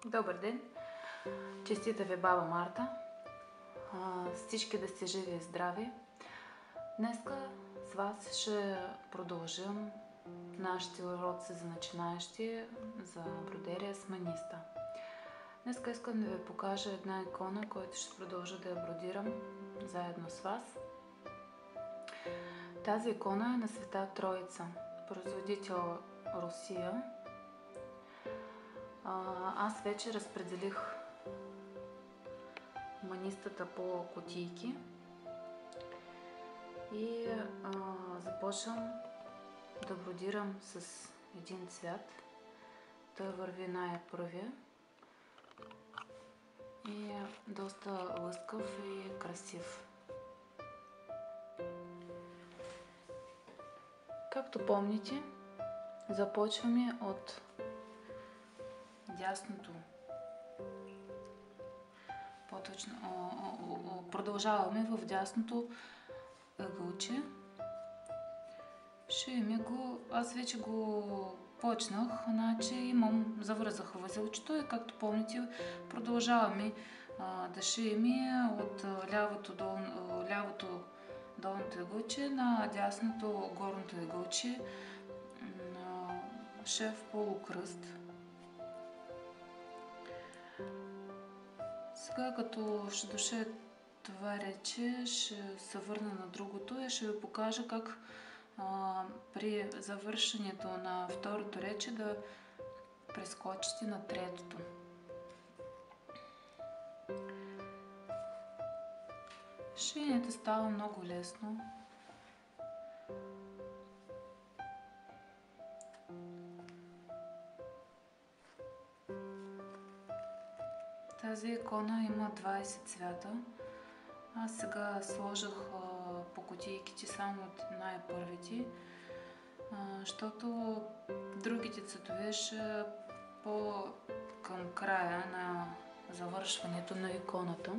Добър ден! Честита ви баба Марта! Всички да сте живи и здрави! Днеска с вас ще продължим нашите уроци за начинаещи за бродерия с маниста. Днеска искам да ви покажа една икона, която ще продължа да я бродирам заедно с вас. Тази икона е на Света Троица, производител Русия. Аз вече разпределих манистата по кутийки и започвам да бродирам с един цвят. Той върви най-първия и е доста лъскав и красив. Както помните, започваме от дясното. По-точно продължаваме в дясното ъгълче. Шиеме го, аз вече го почнах, значи завързах възелчето и както помните продължаваме да шиеме от лявото долното ъгълче на дясното горното ъгълче на шеф полукръст. Сега като ще доше това рече, ще се върна на другото и ще ви покажа как при завършването на второто рече да прескочите на третото. Шиенето става много лесно. Тази икона има 20 цвята. Аз сега сложих по кутийките само от най-първите, защото другите цветове ще към края на завършването на иконата.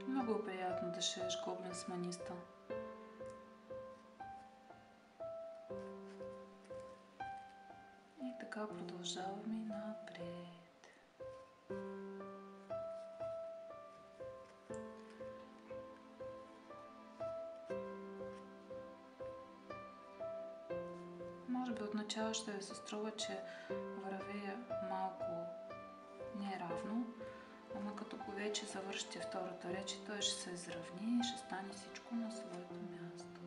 Много е приятно да шиеш гоблин с маниста. И така продължаваме напред. Може би отначало ще ви се струва, че върви малко неравно, ама като вече завършите втората реч, той ще се изравни и ще стане всичко на своето място.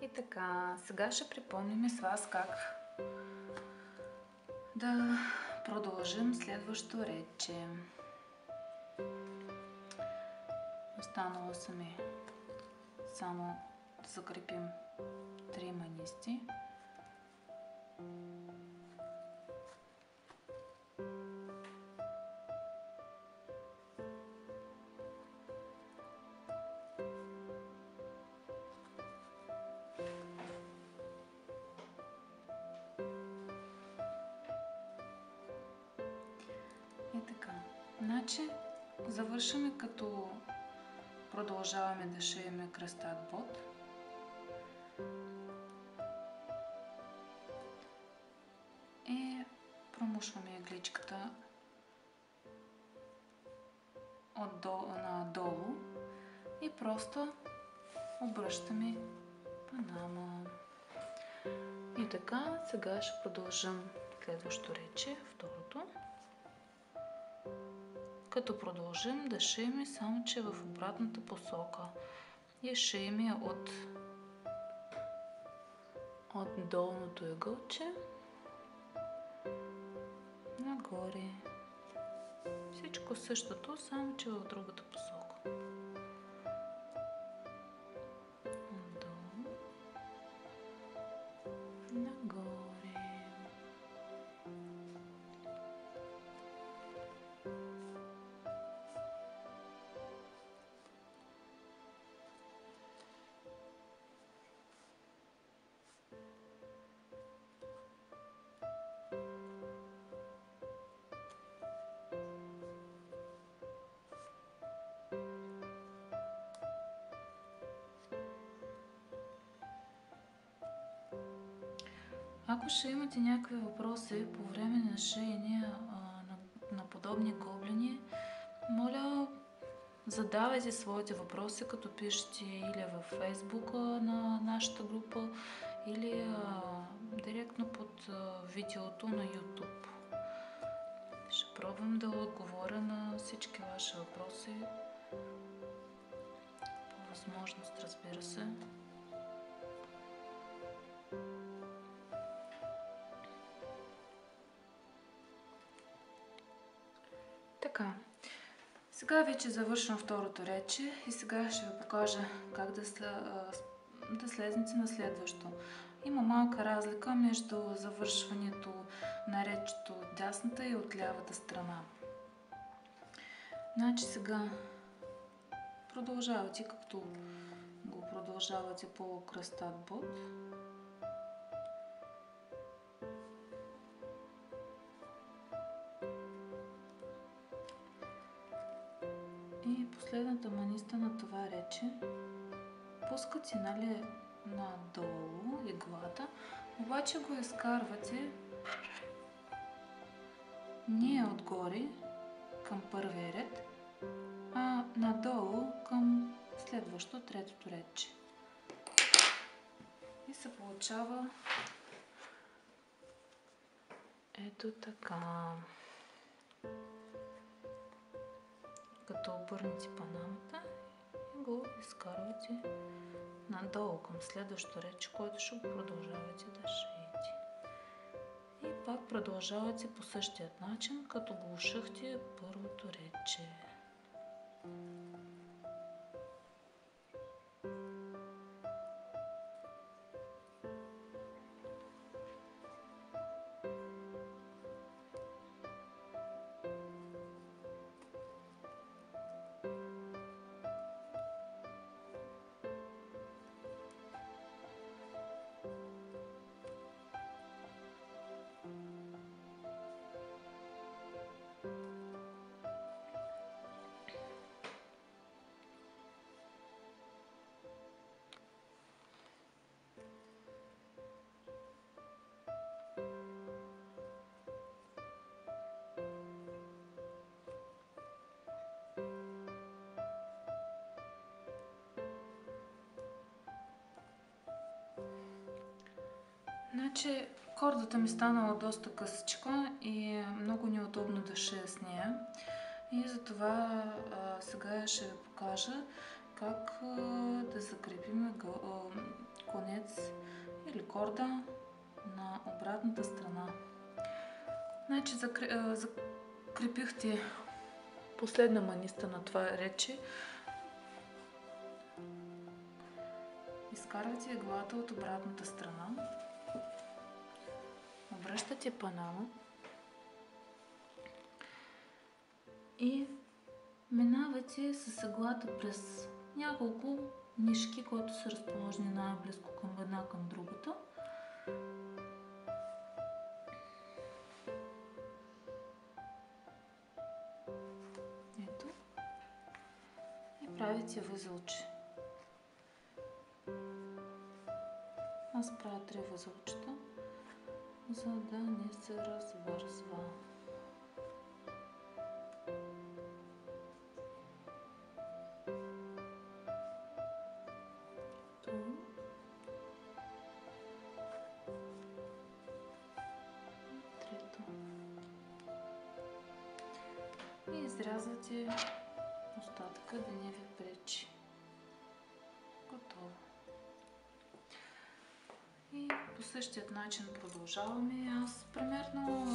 И така, сега ще припомним с вас как да продължим следващото рече. Останало са ми само да закрепим 3 манисти. И така, значи завършваме като продължаваме да шиеме кръстат бот. И промушваме игличката надолу и просто обръщаме панама. И така, сега ще продължим следващото рече, второто. Като продължим да шиеме, само че в обратната посока. И шиеме от долното ъгълче нагоре. Всичко същото, само че в другата посока. Отдолу, нагоре. Ако ще имате някакви въпроси по време на шиене на подобни гоблини, моля, задавайте своите въпроси, като пишете или във Фейсбука на нашата група, или директно под видеото на YouTube. Ще пробвам да отговоря на всички ваши въпроси. По възможност, разбира се. Така, сега вече завършвам второто рече и сега ще ви покажа как да слезнете на следващо. Има малка разлика между завършването на речето от дясната и от лявата страна. Значи сега продължавате, както го продължавате по кръстат бот. И последната маниста на това рече пускате, нали, надолу иглата, обаче го изкарвате не отгоре към първия ред, а надолу към следващото, третото рече. И се получава ето така. Като обърнете панамата и го изкарвате надолу към следващото рече, което ще го продължавате да шиете. И пак продължавате по същият начин, като го ушахте първото рече. Значи кордата ми станала доста късичка и е много неудобно да шия с нея. И затова сега ще ви покажа как да закрепим конец или корда на обратната страна. Значи закрепихте последна маниста на това рече. Изкарвате иглата от обратната страна. Обръщате панама и минавате с иглата през няколко нишки, които са разположени най-близко към една към другата. Ето. И правите възелче. Аз правя 3 възелчета, за да не се развързва. Трето. И изрязвате остатъка да не ви пречи. Готово. И по същият начин продължаваме. Аз примерно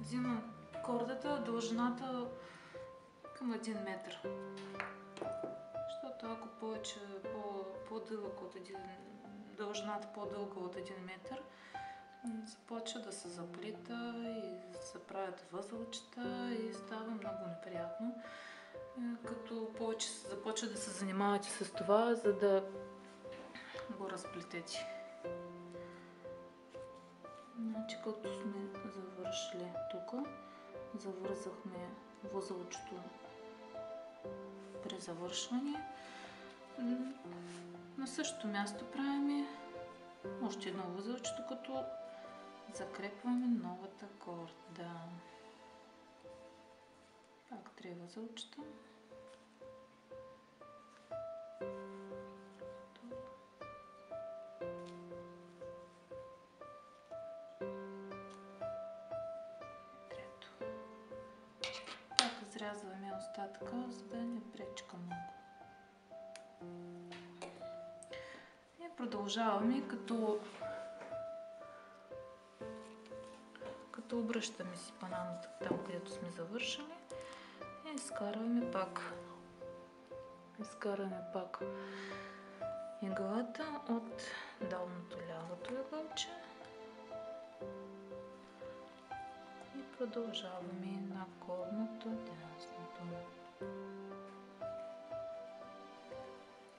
взимам кордата, дължината към 1 метър. Защото ако повече по-дълъг от дължината по-дълга от 1 метър, започва да се заплита и се правят възълчета и става много неприятно. Като повече започва да се занимавате с това, за да го разплетете. Значи, като сме завършили тук, завързахме възълчето при завършване. На същото място правим още едно възелче, като закрепваме новата корда. Пак 3 възелчета. Трето. Пак изрязваме остатъка, за да не пречка много. И продължаваме като обръщаме си пананата там, където сме завършили, и изкарваме пак иглата от долното лявото ъгълче и продължаваме на горното дясното.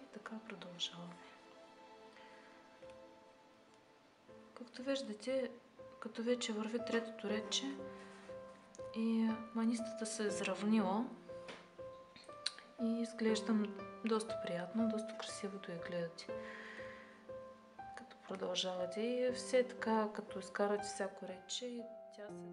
И така продължаваме. Както виждате, като вече върви третото редче и манистата се е изравнила и изглежда доста приятно, доста красиво да я гледате. Като продължавате и все така, като изкарате всяко редче, тя се...